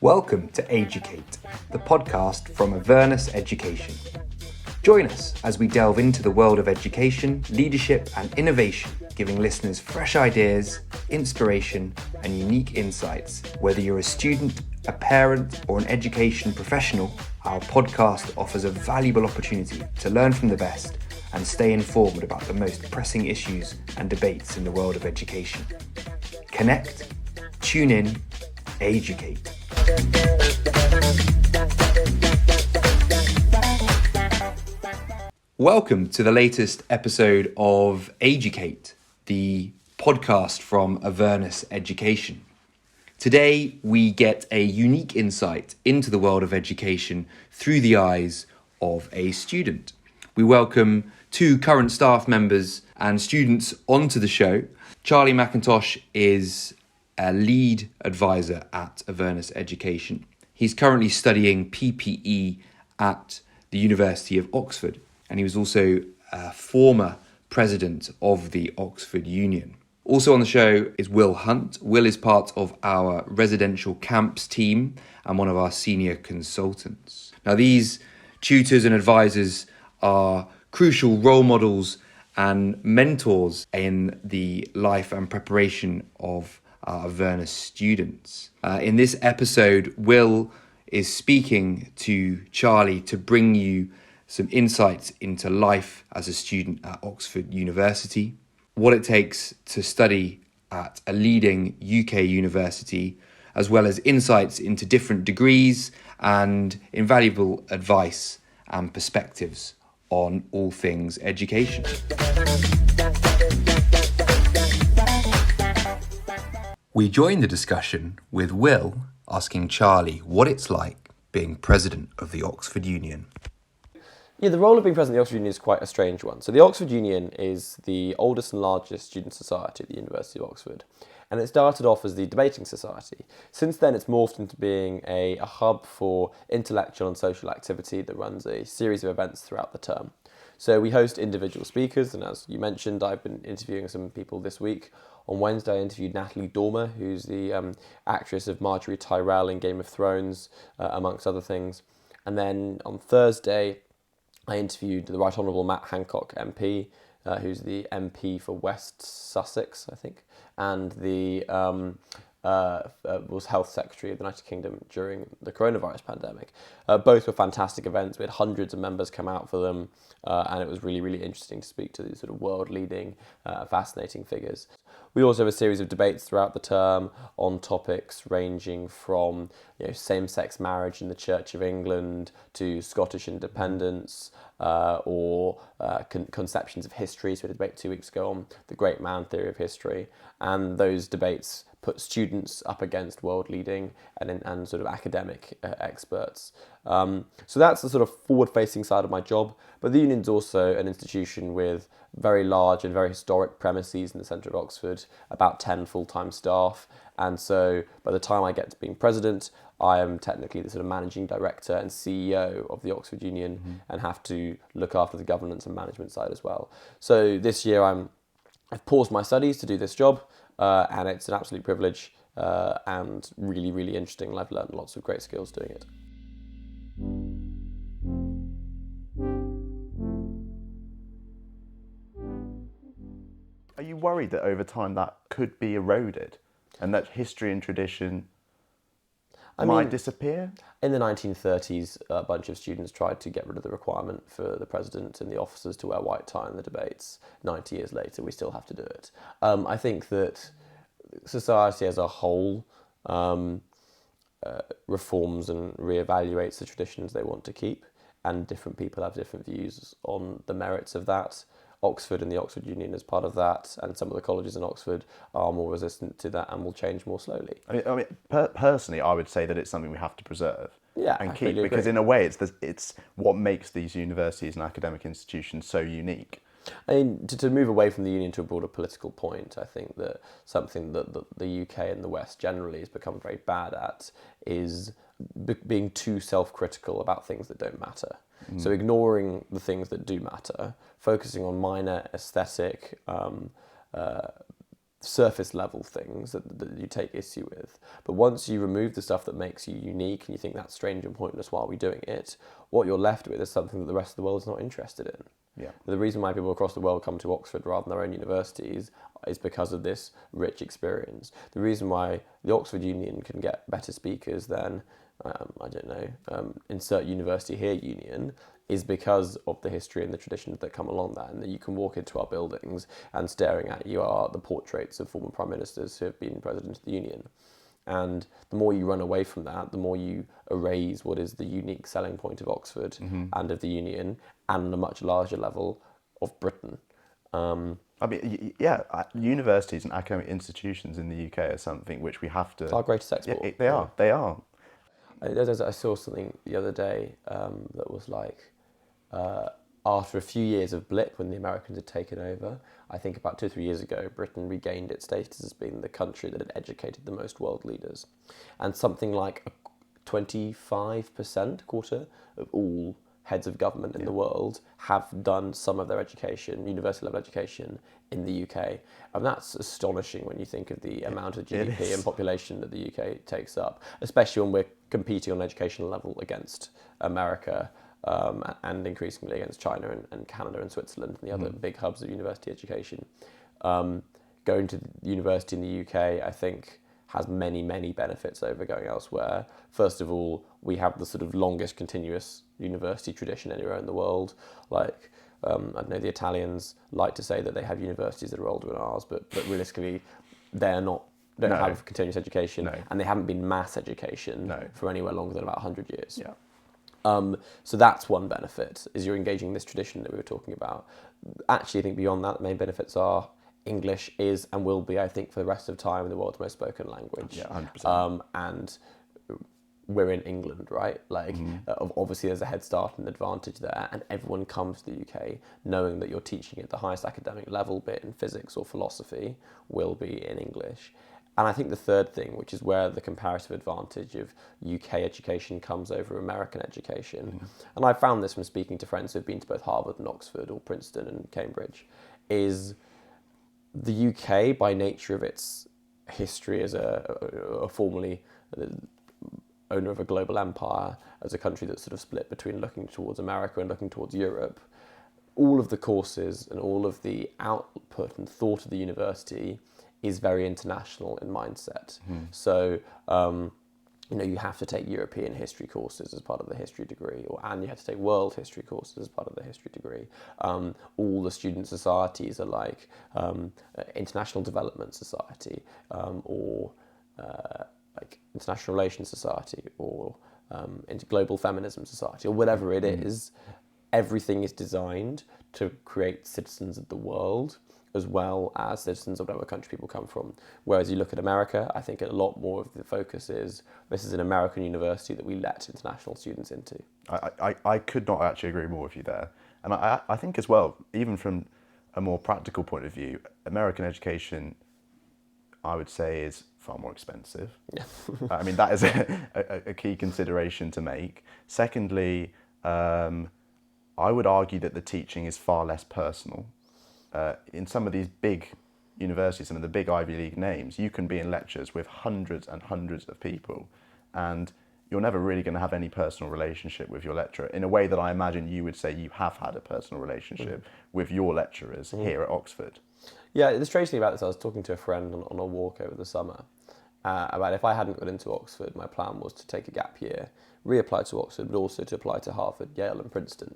Welcome to AEducate, the podcast from Avernus Education. Join us as we delve into the world of education, leadership and innovation, giving listeners fresh ideas, inspiration and unique insights. Whether you're a student, a parent or an education professional, our podcast offers a valuable opportunity to learn from the best and stay informed about the most pressing issues and debates in the world of education. Connect, tune in, AEducate. Welcome to the latest episode of AEducate, the podcast from Avernus Education. Today we get a unique insight into the world of education through the eyes of a student. We welcome two current staff members and students onto the show. Charlie Mackintosh is a lead advisor at Avernus Education. He's currently studying PPE at the University of Oxford, and he was also a former president of the Oxford Union. Also on the show is Will Hunt. Will is part of our residential camps team and one of our senior consultants. Now, these tutors and advisors are crucial role models and mentors in the life and preparation of our Avernus students. In this episode, Will is speaking to Charlie to bring you some insights into life as a student at Oxford University, what it takes to study at a leading UK university, as well as insights into different degrees and invaluable advice and perspectives on all things education. We join the discussion with Will asking Charlie what it's like being president of the Oxford Union. Yeah, the role of being president of the Oxford Union is quite a strange one. So the Oxford Union is the oldest and largest student society at the University of Oxford. And it started off as the debating society. Since then, it's morphed into being a hub for intellectual and social activity that runs a series of events throughout the term. So we host individual speakers, and as you mentioned, I've been interviewing some people this week. On Wednesday, I interviewed Natalie Dormer, who's the actress of Marjorie Tyrell in Game of Thrones, amongst other things. And then on Thursday, I interviewed the Right Honourable Matt Hancock MP, who's the MP for West Sussex, I think, and the was Health Secretary of the United Kingdom during the coronavirus pandemic. Both were fantastic events. We had hundreds of members come out for them, and it was really, really interesting to speak to these sort of world-leading, fascinating figures. We also have a series of debates throughout the term on topics ranging from same-sex marriage in the Church of England to Scottish independence, or conceptions of history. So we had a debate 2 weeks ago on the great man theory of history, and those debates put students up against world-leading and sort of academic experts. So that's the sort of forward-facing side of my job. But the union's also an institution with very large and very historic premises in the centre of Oxford, about 10 full-time staff. And so by the time I get to being president, I am technically the sort of managing director and CEO of the Oxford Union, and have to look after the governance and management side as well. So this year I've paused my studies to do this job, and it's an absolute privilege and really, really interesting. And I've learned lots of great skills doing it. Are you worried that over time that could be eroded and that history and tradition might disappear? In the 1930s, a bunch of students tried to get rid of the requirement for the president and the officers to wear white tie in the debates. 90 years later, we still have to do it. I think that society as a whole reforms and reevaluates the traditions they want to keep, and different people have different views on the merits of that. Oxford and the Oxford Union is part of that, and some of the colleges in Oxford are more resistant to that and will change more slowly. Personally, I would say that it's something we have to preserve and keep, because in a way it's what makes these universities and academic institutions so unique. I mean, to move away from the union to a broader political point, I think that something that the UK and the West generally has become very bad at is being too self-critical about things that don't matter. So ignoring the things that do matter, focusing on minor aesthetic surface level things that you take issue with. But once you remove the stuff that makes you unique and you think that's strange and pointless, why are we doing it? What you're left with is something that the rest of the world is not interested in. Yeah. The reason why people across the world come to Oxford rather than their own universities is because of this rich experience. The reason why the Oxford Union can get better speakers than, insert university here union, is because of the history and the traditions that come along that, and that you can walk into our buildings and staring at you are the portraits of former prime ministers who have been president of the union. And the more you run away from that, the more you erase what is the unique selling point of Oxford and of the union, and on a much larger level of Britain. Universities and academic institutions in the UK are something which we have to... It's our greatest export. Yeah, they are. I saw something the other day that was like, after a few years of blip when the Americans had taken over, I think about 2 or 3 years ago, Britain regained its status as being the country that had educated the most world leaders. And something like 25%, quarter, of all heads of government in the world have done some of their education, university level education, in the UK. And that's astonishing when you think of the amount of GDP and population that the UK takes up, especially when we're competing on an educational level against America, and increasingly against China and Canada and Switzerland and the other big hubs of university education. Going to university in the UK, I think, has many, many benefits over going elsewhere. First of all, we have the sort of longest continuous university tradition anywhere in the world. Like, I don't know, the Italians like to say that they have universities that are older than ours, but realistically, don't have continuous education, and they haven't been mass education for anywhere longer than about 100 years. Yeah. So that's one benefit, is you're engaging this tradition that we were talking about. Actually, I think beyond that, the main benefits are English is and will be, I think, for the rest of time, the world's most spoken language. Yeah, 100%. And we're in England, right? Like, obviously there's a head start and advantage there, and everyone comes to the UK knowing that you're teaching at the highest academic level, be it in physics or philosophy, will be in English. And I think the third thing, which is where the comparative advantage of UK education comes over American education, and I found this from speaking to friends who've been to both Harvard and Oxford or Princeton and Cambridge, is the UK, by nature of its history as a formerly owner of a global empire, as a country that's sort of split between looking towards America and looking towards Europe, all of the courses and all of the output and thought of the university is very international in mindset. So, you have to take European history courses as part of the history degree, and you have to take world history courses as part of the history degree. All the student societies are like International Development Society, or like International Relations Society, or Global Feminism Society, or whatever it is. Everything is designed to create citizens of the world, as well as citizens of whatever country people come from. Whereas you look at America, I think a lot more of the focus is, this is an American university that we let international students into. I could not actually agree more with you there. And I think as well, even from a more practical point of view, American education, I would say, is far more expensive. Yeah. I mean, that is a key consideration to make. Secondly, I would argue that the teaching is far less personal. In some of these big universities, some of the big Ivy League names, you can be in lectures with hundreds and hundreds of people, and you're never really going to have any personal relationship with your lecturer in a way that I imagine you would say you have had a personal relationship with your lecturers here at Oxford. Yeah, the strange thing about this, I was talking to a friend on a walk over the summer about if I hadn't got into Oxford, my plan was to take a gap year, reapply to Oxford, but also to apply to Harvard, Yale and Princeton.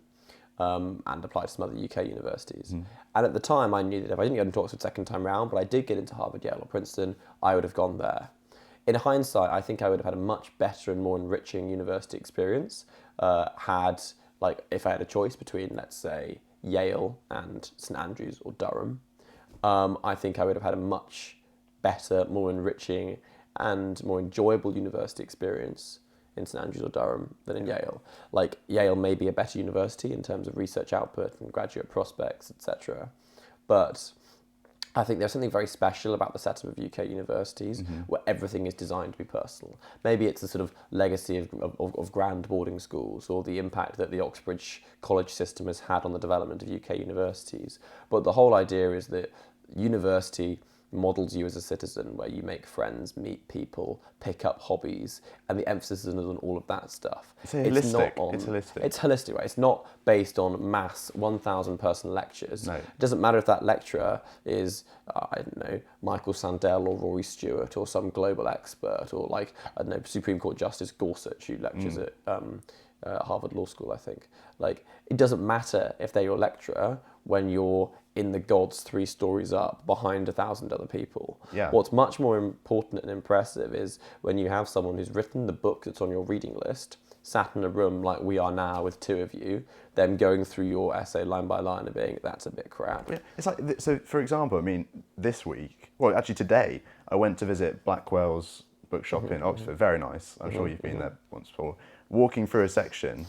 And apply to some other UK universities. And at the time, I knew that if I didn't get into Oxford second time round, but I did get into Harvard, Yale or Princeton, I would have gone there. In hindsight, I think I would have had a much better and more enriching university experience if I had a choice between, let's say, Yale and St Andrews or Durham. I think I would have had a much better, more enriching and more enjoyable university experience in St Andrews or Durham than in Yale. Like, Yale may be a better university in terms of research output and graduate prospects, etc. But I think there's something very special about the setup of UK universities where everything is designed to be personal. Maybe it's a sort of legacy of grand boarding schools, or the impact that the Oxbridge college system has had on the development of UK universities. But the whole idea is that university models you as a citizen, where you make friends, meet people, pick up hobbies, and the emphasis is on all of that stuff. It's holistic. It's holistic. It's holistic, right? It's not based on mass 1,000 person lectures. No. It doesn't matter if that lecturer is, I don't know, Michael Sandel or Rory Stewart or some global expert, or like, I don't know, Supreme Court Justice Gorsuch, who lectures at Harvard Law School, I think. Like, it doesn't matter if they're your lecturer when you're in the gods 3 stories up behind 1,000 other people. Yeah. What's much more important and impressive is when you have someone who's written the book that's on your reading list, sat in a room like we are now with 2 of you, them going through your essay line by line and being, that's a bit crap. Yeah, it's like, so for example, I mean, this week, well, actually today, I went to visit Blackwell's bookshop in Oxford. Very nice. I'm sure you've been there once before. Walking through a section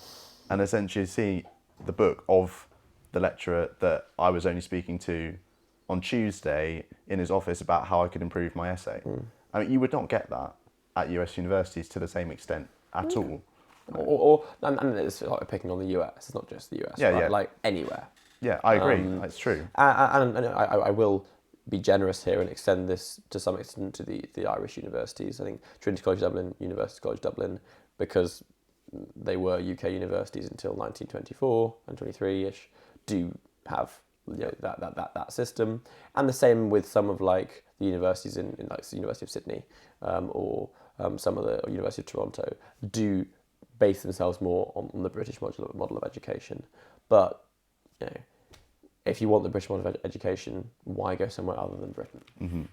and essentially see the book of the lecturer that I was only speaking to on Tuesday in his office about how I could improve my essay. I mean, you would not get that at US universities to the same extent at all. And it's like picking on the US, it's not just the US, Yeah, right? yeah. Like anywhere. Yeah, I agree. That's true. And I will be generous here and extend this to some extent to the Irish universities. I think Trinity College Dublin, University College Dublin, because they were UK universities until 1924 and 23-ish, do have that system. And the same with some of like the universities in like the University of Sydney or some of the University of Toronto do base themselves more on the British model of education. But you know, if you want the British model of education, why go somewhere other than Britain? Mm-hmm.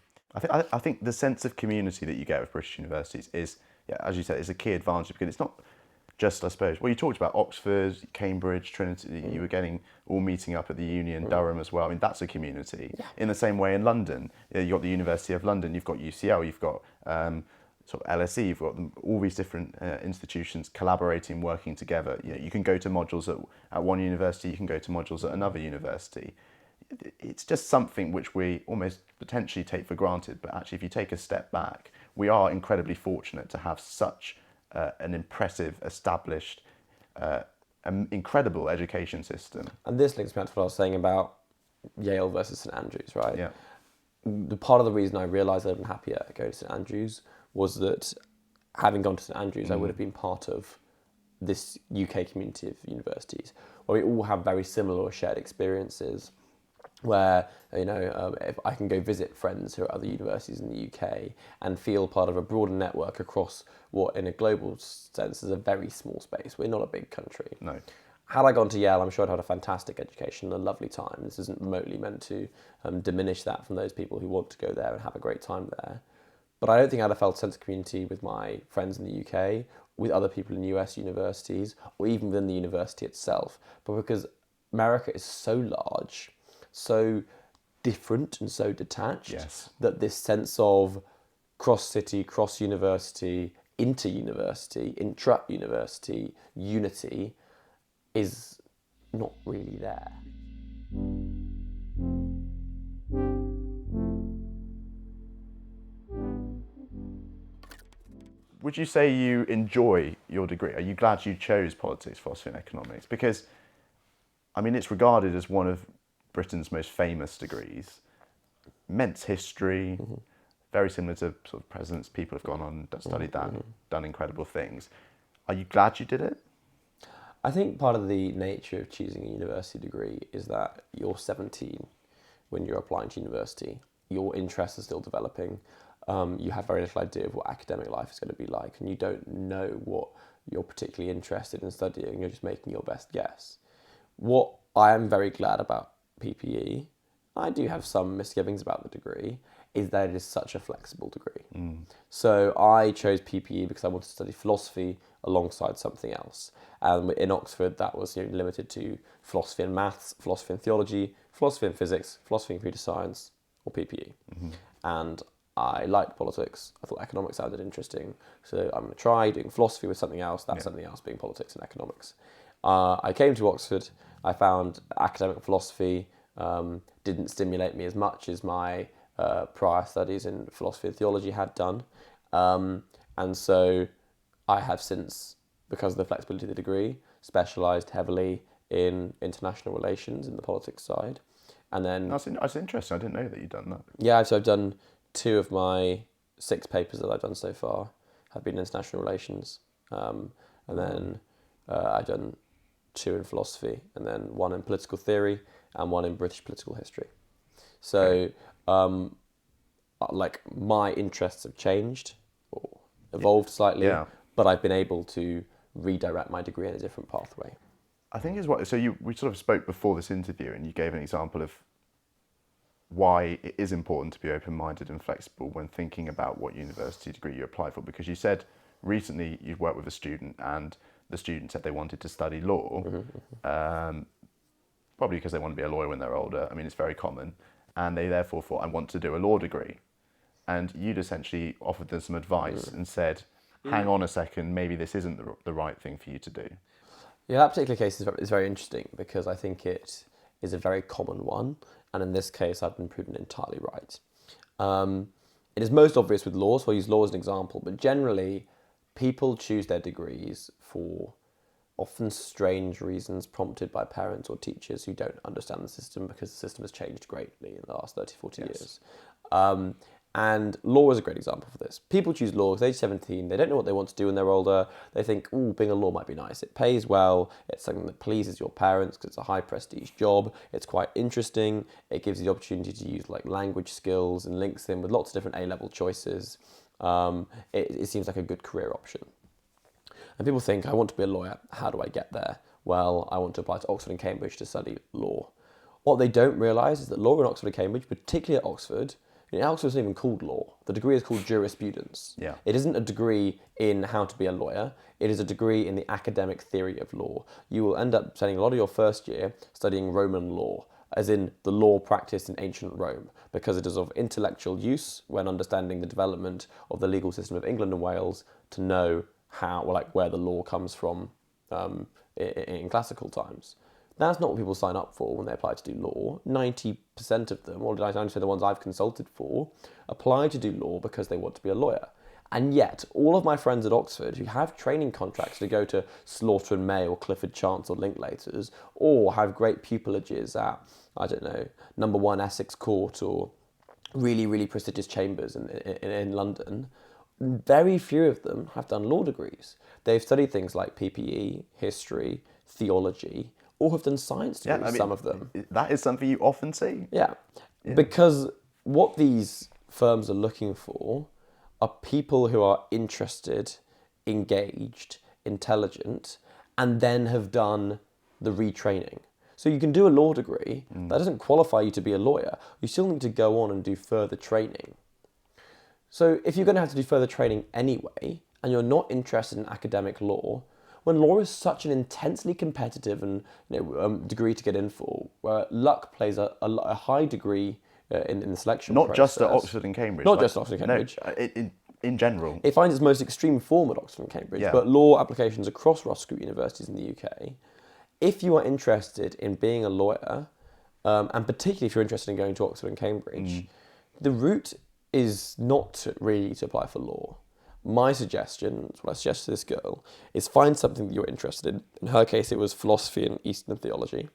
I think the sense of community that you get with British universities is, yeah, as you said, is a key advantage, because it's not just, I suppose, well, you talked about Oxford, Cambridge, Trinity, you were getting all meeting up at the Union, Durham as well. I mean, that's a community. Yeah. In the same way in London, you've got the University of London, you've got UCL, you've got sort of LSE, you've got all these different institutions collaborating, working together. You know, you can go to modules at one university, you can go to modules at another university. It's just something which we almost potentially take for granted, but actually if you take a step back, we are incredibly fortunate to have such an impressive, established, incredible education system. And this links back to what I was saying about Yale versus St Andrews, right? Yeah. The part of the reason I realised I'd been happier going to St Andrews was that having gone to St Andrews, I would have been part of this UK community of universities where we all have very similar or shared experiences, where, you know, if I can go visit friends who are at other universities in the UK and feel part of a broader network across what in a global sense is a very small space. We're not a big country. No. Had I gone to Yale, I'm sure I'd had a fantastic education and a lovely time. This isn't remotely meant to diminish that from those people who want to go there and have a great time there. But I don't think I'd have felt a sense of community with my friends in the UK, with other people in US universities, or even within the university itself. But because America is so large, so different and so detached, Yes. that this sense of cross-city, cross-university, inter-university, intra-university unity is not really there. Would you say you enjoy your degree? Are you glad you chose politics, philosophy and economics? Because, I mean, it's regarded as one of Britain's most famous degrees. Immense history, very similar to sort of presidents. People have gone on, studied that, done incredible things. Are you glad you did it? I think part of the nature of choosing a university degree is that you're 17 when you're applying to university. Your interests are still developing. You have very little idea of what academic life is going to be like, and you don't know what you're particularly interested in studying. You're just making your best guess. What I am very glad about PPE, I do have some misgivings about the degree, is that it is such a flexible degree. So I chose PPE because I wanted to study philosophy alongside something else. And in Oxford, that was limited to philosophy and maths, philosophy and theology, philosophy and physics, philosophy and computer science, or PPE. And I liked politics. I thought economics sounded interesting. So I'm going to try doing philosophy with something else, something else being politics and economics. I came to Oxford. I found academic philosophy didn't stimulate me as much as my prior studies in philosophy and theology had done. And so I have since, because of the flexibility of the degree, specialised heavily in international relations in the politics side. And then That's interesting. I didn't know that you'd done that. yeah, so I've done 2 of my 6 papers that I've done so far have been international relations, and then I've done 2 in philosophy, and then 1 in political theory, and 1 in British political history. So, like, my interests have changed or evolved slightly, Yeah. but I've been able to redirect my degree in a different pathway. I think we sort of spoke before this interview, and you gave an example of why it is important to be open-minded and flexible when thinking about what university degree you apply for, because you said recently you'd worked with a student and the student said they wanted to study law, probably because they want to be a lawyer when they're older. I mean, it's very common, and they therefore thought, I want to do a law degree. And you'd essentially offered them some advice and said, hang on a second, maybe this isn't the right thing for you to do. Yeah, that particular case is very interesting because I think it is a very common one, and in this case, I've been proven entirely right. It is most obvious with law, so I'll use law as an example, but generally, people choose their degrees for often strange reasons prompted by parents or teachers who don't understand the system because the system has changed greatly in the last 30, 40 years. And law is a great example for this. People choose law because age 17, they don't know what they want to do when they're older. They think, ooh, being a law might be nice. It pays well. It's something that pleases your parents because it's a high prestige job. It's quite interesting. It gives you the opportunity to use like language skills and links them with lots of different A-level choices. It seems like a good career option. And people think, I want to be a lawyer. How do I get there? Well, I want to apply to Oxford and Cambridge to study law. What they don't realise is that law in Oxford and Cambridge, particularly at Oxford, Oxford isn't even called law. The degree is called jurisprudence. Yeah. It isn't a degree in how to be a lawyer. It is a degree in the academic theory of law. You will end up spending a lot of your first year studying Roman law, as in the law practiced in ancient Rome, because it is of intellectual use when understanding the development of the legal system of England and Wales to know how, or like where the law comes from in classical times. That's not what people sign up for when they apply to do law. 90% of them, or 90% of the ones I've consulted for, apply to do law because they want to be a lawyer. And yet, all of my friends at Oxford who have training contracts to go to Slaughter and May or Clifford Chance or Linklaters, or have great pupilages at, I don't know, number 1 Essex Court or really, really prestigious chambers in London, very few of them have done law degrees. They've studied things like PPE, history, theology, or have done science degrees, some of them. That is something you often see. Yeah, because what these firms are looking for are people who are interested, engaged, intelligent, and then have done the retraining. So you can do a law degree, that doesn't qualify you to be a lawyer. You still need to go on and do further training. So if you're going to have to do further training anyway, and you're not interested in academic law, when law is such an intensely competitive and degree to get in for, where luck plays a high degree in the selection Not process. just at Oxford and Cambridge. Not just Oxford and Cambridge. No, in general. It finds its most extreme form at Oxford and Cambridge, but law applications across Ross School universities in the UK, if you are interested in being a lawyer, and particularly if you're interested in going to Oxford and Cambridge, the route is not really to apply for law. My suggestion, what I suggest to this girl, is find something that you're interested in. In her case, it was philosophy and Eastern theology,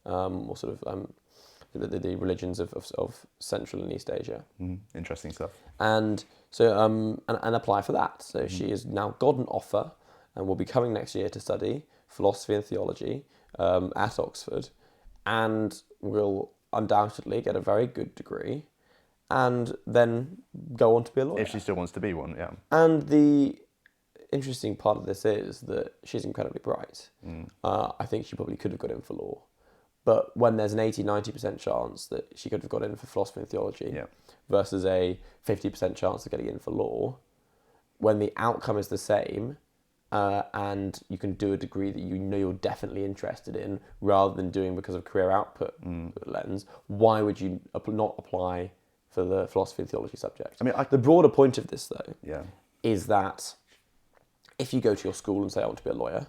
or sort of the religions of Central and East Asia. Interesting stuff. And so, and apply for that. So she has now got an offer and will be coming next year to study philosophy and theology at Oxford, and will undoubtedly get a very good degree, and then go on to be a lawyer. If she still wants to be one, yeah. And the interesting part of this is that she's incredibly bright. I think she probably could have got in for law. But when there's an 80-90% chance that she could have got in for philosophy and theology versus a 50% chance of getting in for law, when the outcome is the same, and you can do a degree that you know you're definitely interested in rather than doing because of career output lens, why would you not apply for the philosophy and theology subject? I mean, the broader point of this, though, is that if you go to your school and say, I want to be a lawyer,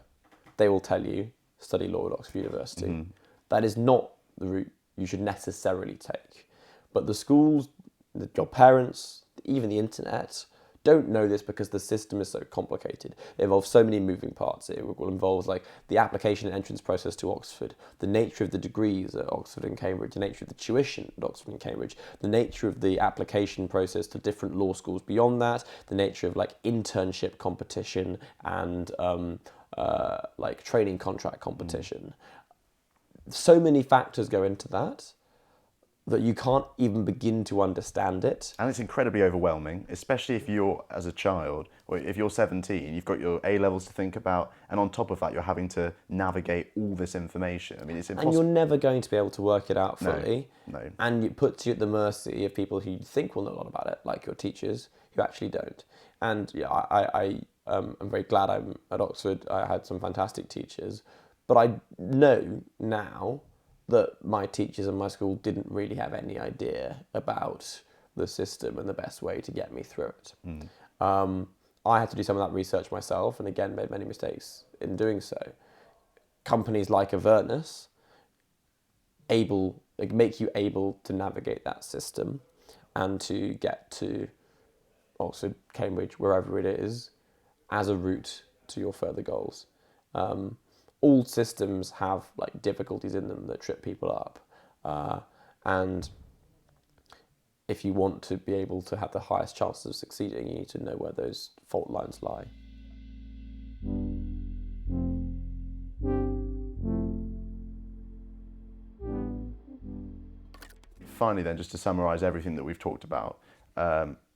they will tell you, study law at Oxford University. That is not the route you should necessarily take. But the schools, your parents, even the internet, don't know this because the system is so complicated. It involves so many moving parts. It will involve like the application and entrance process to Oxford, the nature of the degrees at Oxford and Cambridge, the nature of the tuition at Oxford and Cambridge, the nature of the application process to different law schools beyond that, the nature of like internship competition and like training contract competition. So many factors go into that you can't even begin to understand it. And it's incredibly overwhelming, especially if you're, as a child, or if you're 17, you've got your A-levels to think about, and on top of that, you're having to navigate all this information. I mean, it's impossible. And you're never going to be able to work it out fully. No. And it puts you at the mercy of people who you think will know a lot about it, like your teachers, who actually don't. And yeah, I'm very glad I'm at Oxford. I had some fantastic teachers. But I know now that my teachers in my school didn't really have any idea about the system and the best way to get me through it. I had to do some of that research myself, and again made many mistakes in doing so. Companies like Avernus make you able to navigate that system and to get to Oxford, Cambridge, wherever it is, as a route to your further goals. All systems have like difficulties in them that trip people up, and if you want to be able to have the highest chances of succeeding, you need to know where those fault lines lie. Finally then, just to summarise everything that we've talked about,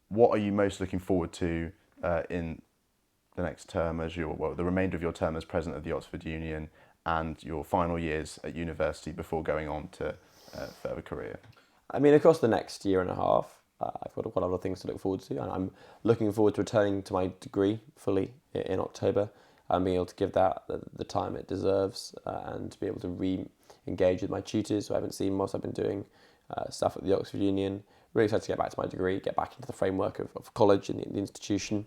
what are you most looking forward to in the next term as the remainder of your term as president of the Oxford Union and your final years at university before going on to further career? I mean, across the next year and a half, I've got quite a lot of things to look forward to, and I'm looking forward to returning to my degree fully in October and being able to give that the time it deserves, and to be able to re-engage with my tutors who I haven't seen whilst I've been doing stuff at the Oxford Union. Really excited to get back to my degree, get back into the framework of college and the institution.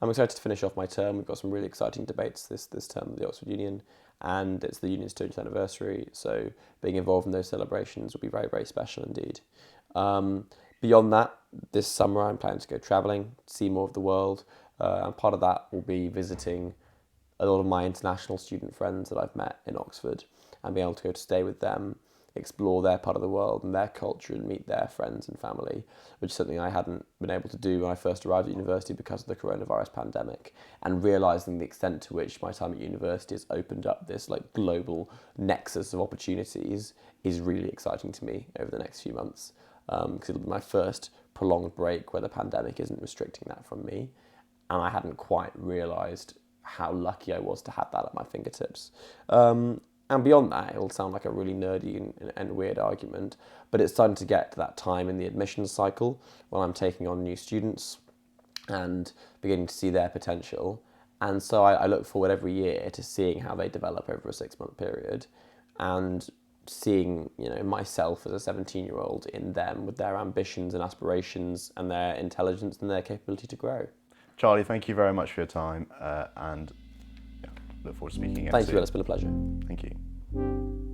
I'm excited to finish off my term. We've got some really exciting debates this term at the Oxford Union, and it's the union's 200th anniversary, so being involved in those celebrations will be very, very special indeed. Beyond that, this summer I'm planning to go travelling, see more of the world, and part of that will be visiting a lot of my international student friends that I've met in Oxford and being able to go to stay with them, explore their part of the world and their culture and meet their friends and family, which is something I hadn't been able to do when I first arrived at university because of the coronavirus pandemic, and realising the extent to which my time at university has opened up this like global nexus of opportunities is really exciting to me over the next few months, because it'll be my first prolonged break where the pandemic isn't restricting that from me, and I hadn't quite realised how lucky I was to have that at my fingertips. And beyond that, it'll sound like a really nerdy and weird argument, but it's starting to get to that time in the admissions cycle when I'm taking on new students and beginning to see their potential. And so I look forward every year to seeing how they develop over a 6-month period and seeing, myself as a 17-year-old in them with their ambitions and aspirations and their intelligence and their capability to grow. Charlie, thank you very much for your time, and look forward to speaking again. Thank you, it's been a pleasure. Thank you.